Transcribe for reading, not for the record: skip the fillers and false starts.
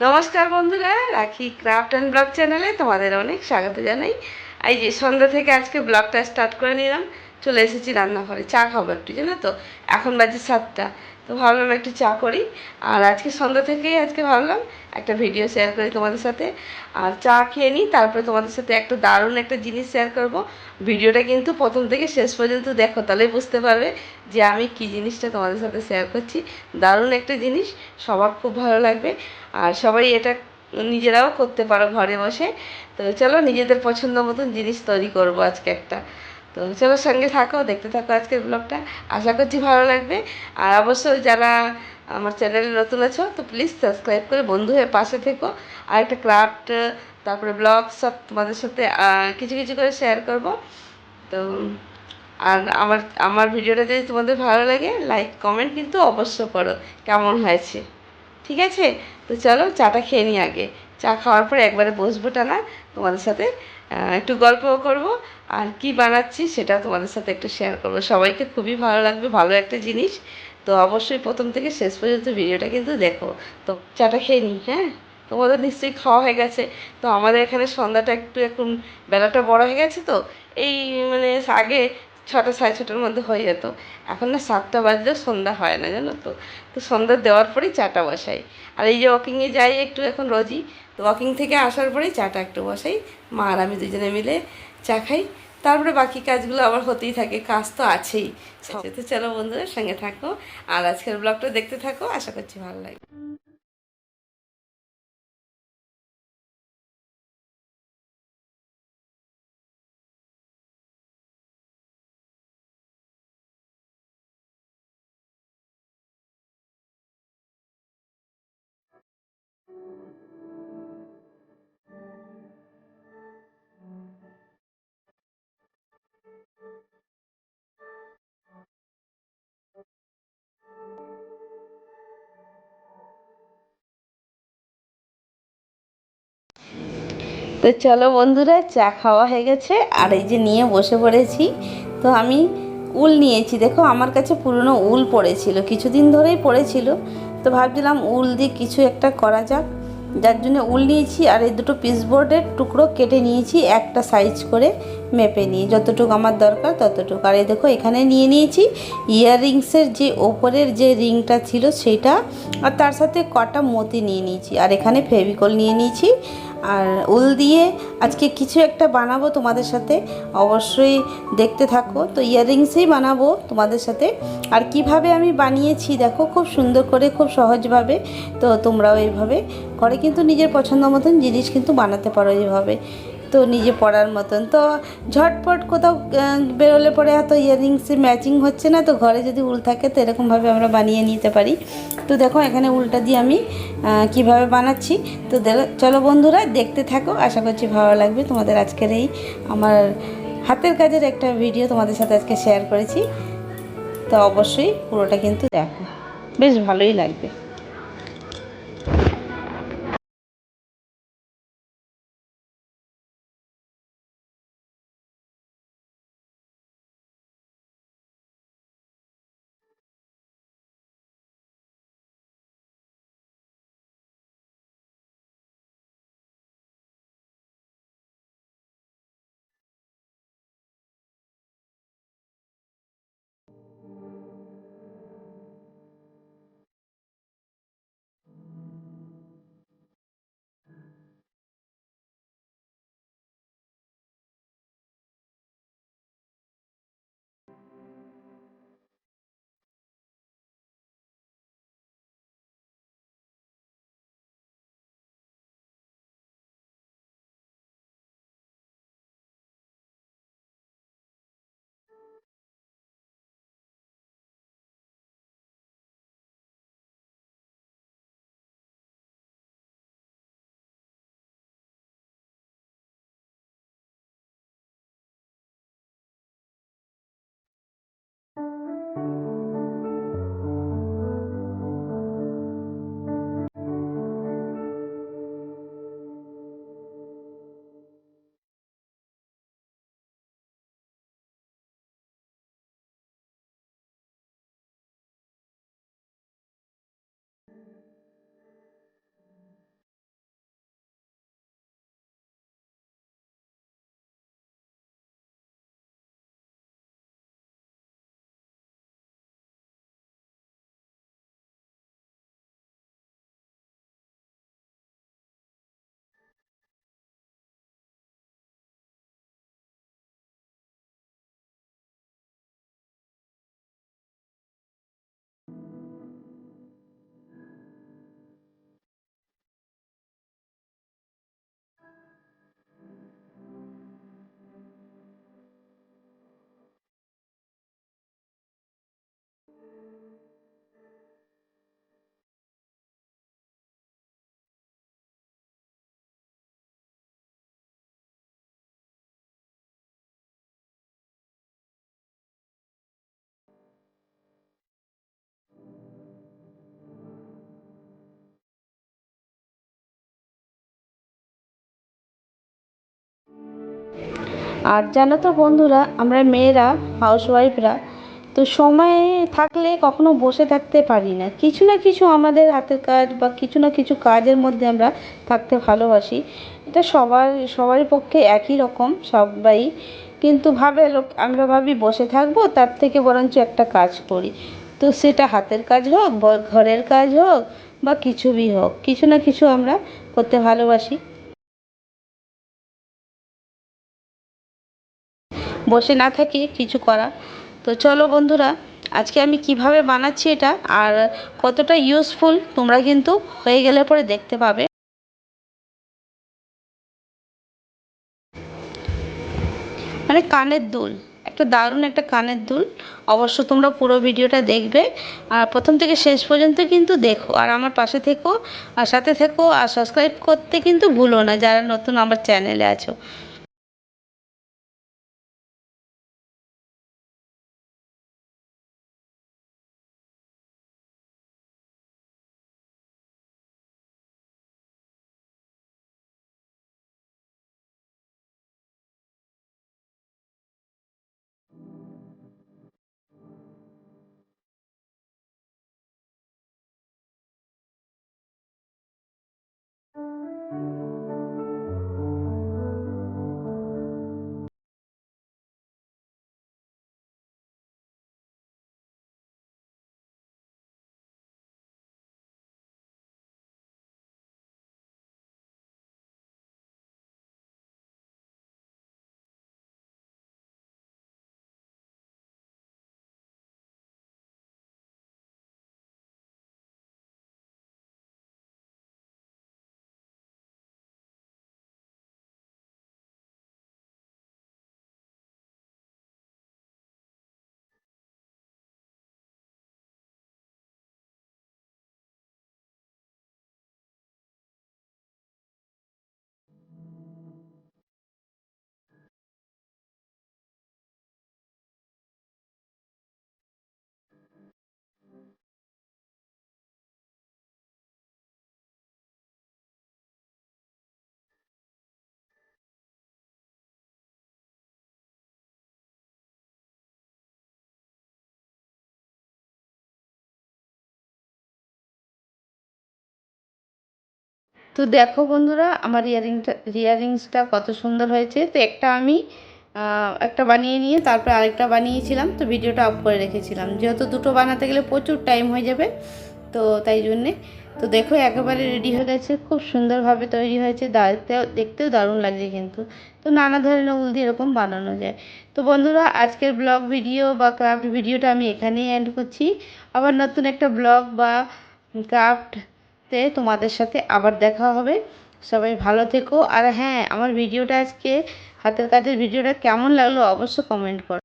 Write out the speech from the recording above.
নমস্কার বন্ধুরা, রাখি ক্রাফট অ্যান্ড ব্লগ চ্যানেলে তোমাদের অনেক স্বাগত জানাই। এই যে সন্ধ্যা থেকে আজকে ব্লগটা স্টার্ট করে নিলাম। চলে এসেছি রান্নাঘরে, চা খাবো একটু, জানো তো এখন বাজে 7টা। তো ভাবলাম একটু চা করি। আর আজকে সন্ধ্যা থেকেই ভাবলাম একটা ভিডিও শেয়ার করি তোমাদের সাথে। আর চা খেয়ে নিই, তারপরে তোমাদের সাথে একটা দারুণ একটা জিনিস শেয়ার করব। ভিডিওটা কিন্তু প্রথম থেকে শেষ পর্যন্ত দেখো, তাহলেই বুঝতে পারবে যে আমি কি জিনিসটা তোমাদের সাথে শেয়ার করছি। দারুণ একটা জিনিস, সবার খুব ভালো লাগবে। আর সবাই এটা নিজেরাও করতে পারো ঘরে বসে। তো চলো নিজেদের পছন্দ মতন জিনিস তৈরি করব আজকে একটা। তো চলো সঙ্গে থাকো, দেখতে থাকো আজকের ব্লগটা। আশা করছি ভালো লাগবে। আর অবশ্যই যারা আমার চ্যানেলে নতুন আছো তো প্লিজ সাবস্ক্রাইব করে বন্ধু হয়ে পাশে থেকো। আর একটা ক্রাফট, তারপরে ব্লগ সব তোমাদের সাথে কিছু কিছু করে শেয়ার করব। তো আর আমার আমার ভিডিওটা যদি তোমাদের ভালো লাগে, লাইক কমেন্ট কিন্তু অবশ্য করো কেমন হয়েছে। ঠিক আছে? তো চলো চাটা খেয়ে নিই আগে। চা খাওয়ার পর একবারে বসবো টানা তোমাদের সাথে, একটু গল্পও করব। আর কি বানাচ্ছি সেটা তোমাদের সাথে একটু শেয়ার করব। সবাইকে খুবই ভালো লাগবে, ভালো একটা জিনিস। তো অবশ্যই প্রথম থেকে শেষ পর্যন্ত ভিডিওটা কিন্তু দেখো। তো চাটা খেয়ে নিই, হ্যাঁ? তোমাদের নিশ্চয়ই খাওয়া হয়ে গেছে। তো আমাদের এখানে সন্ধ্যাটা একটু এখন বেলাটা বড় হয়ে গেছে তো। এই মানে আগে 6টা 6:30টার মধ্যে হয়ে যেত। এখন না 7টা বাজলেও সন্ধ্যা হয় না, জানো তো। তো সন্ধ্যা দেওয়ার পরেই চাটা বসাই। আর এই যে ওয়াকিংয়ে যাই একটু এখন রোজই, তো ওয়াকিং থেকে আসার পরেই চাটা একটু বসাই। মা আর আমি দুজনে মিলে চা খাই। তারপরে বাকি কাজগুলো আবার হতেই থাকে, কাজ তো আছেই। তো চলো বন্ধুরা সঙ্গে থাকো, আর আজকের ব্লগটা দেখতে থাকো, আশা করছি ভালো লাগবে। তো চলো বন্ধুরা, চা খাওয়া হয়ে গেছে আর এই যে নিয়ে বসে পড়েছি। তো আমি উল নিয়েছি, দেখো আমার কাছে পুরনো উল পড়েছিল, কিছুদিন ধরেই পড়েছিল। তো ভাবছিলাম উল দিয়ে কিছু একটা করা যাক, যার জন্য উল নিয়েছি। আর এই দুটো পিসবোর্ডের টুকরো কেটে নিয়েছি, একটা সাইজ করে মেপে নিয়ে, যতটুকু আমার দরকার ততটুকু। আর এই দেখো এখানে নিয়ে নিয়েছি ইয়াররিংসের যে ওপরের যে রিংটা ছিল সেইটা, আর তার সাথে কটা মতি নিয়ে নিয়েছি। আর এখানে ফেভিকল নিয়ে নিয়েছি। আর উল দিয়ে আজকে কিছু একটা বানাবো তোমাদের সাথে, অবশ্যই দেখতে থাকো। তো ইয়াররিংসই বানাবো তোমাদের সাথে। আর কিভাবে আমি বানিয়েছি দেখো, খুব সুন্দর করে, খুব সহজভাবে। তো তোমরাও এইভাবে ঘরে কিন্তু নিজের পছন্দ মতন জিনিস কিন্তু বানাতে পারো এইভাবে। তো নিজে পড়ার মতন তো ঝটপট কোথাও বেরোলে পরে এত ইয়াররিংসে ম্যাচিং হচ্ছে না, তো ঘরে যদি উল থাকে তো এরকমভাবে আমরা বানিয়ে নিতে পারি। তো দেখো এখানে উলটা দিয়ে আমি কিভাবে বানাচ্ছি। তো চলো বন্ধুরা দেখতে থাকো, আশা করছি ভালো লাগবে তোমাদের। আজকের এই আমার হাতের কাজের একটা ভিডিও তোমাদের সাথে আজকে শেয়ার করেছি। তো অবশ্যই পুরোটা কিন্তু দেখো, বেশ ভালোই লাগবে। আর জানো তো বন্ধুরা, আমরা মেয়েরা হাউসওয়াইফরা তো সময় থাকলে কখনো বসে থাকতে পারি না, কিছু না কিছু আমাদের হাতের কাজ বা কিছু না কিছু কাজের মধ্যে আমরা থাকতে ভালোবাসি। এটা সবারই পক্ষে একই রকম সবাই, কিন্তু আমরা ভাবি বসে থাকবো, তার থেকে বরঞ্চ একটা কাজ করি। তো সেটা হাতের কাজ হোক বা ঘরের কাজ হোক বা কিছুই হোক, কিছু না কিছু আমরা করতে ভালোবাসি, বসে না থেকে কিছু করা। তো চলো বন্ধুরা, আজকে আমি কিভাবে বানাচ্ছি এটা আর কতটা ইউজফুল তোমরা কিন্তু হয়ে গেলে পরে দেখতে পাবে। মানে কানের দুল, একটা দারুণ একটা কানের দুল। অবশ্য তোমরা পুরো ভিডিওটা দেখবে আর প্রথম থেকে শেষ পর্যন্ত কিন্তু দেখো, আর আমার পাশে থেকো আর সাথে থেকো, আর সাবস্ক্রাইব করতে কিন্তু ভুলো না যারা নতুন আমার চ্যানেলে আছো। তো দেখো বন্ধুরা, আমার ইয়াররিংসটা কত সুন্দর হয়েছে। তো একটা আমি একটা বানিয়ে নিয়ে তারপরে আরেকটা বানিয়েছিলাম, তো ভিডিওটা অফ করে রেখেছিলাম, যেহেতু দুটো বানাতে গেলে প্রচুর টাইম হয়ে যাবে, তো তাই জন্যে। তো দেখো একেবারে রেডি হয়ে গেছে, খুব সুন্দরভাবে তৈরি হয়েছে, দেখতেও দারুণ লাগছে কিন্তু। তো নানা ধরনের উল দিয়ে এরকম বানানো যায়। তো বন্ধুরা, আজকের ব্লগ ভিডিও বা ক্রাফট ভিডিওটা আমি এখানেই এন্ড করছি। আবার নতুন একটা ব্লগ বা ক্রাফটতে তোমাদের সাথে আবার দেখা হবে। সবাই ভালো থেকো। আর হ্যাঁ, আমার ভিডিওটা আজকে হাতের কাজের ভিডিওটা কেমন লাগলো অবশ্য কমেন্ট করো।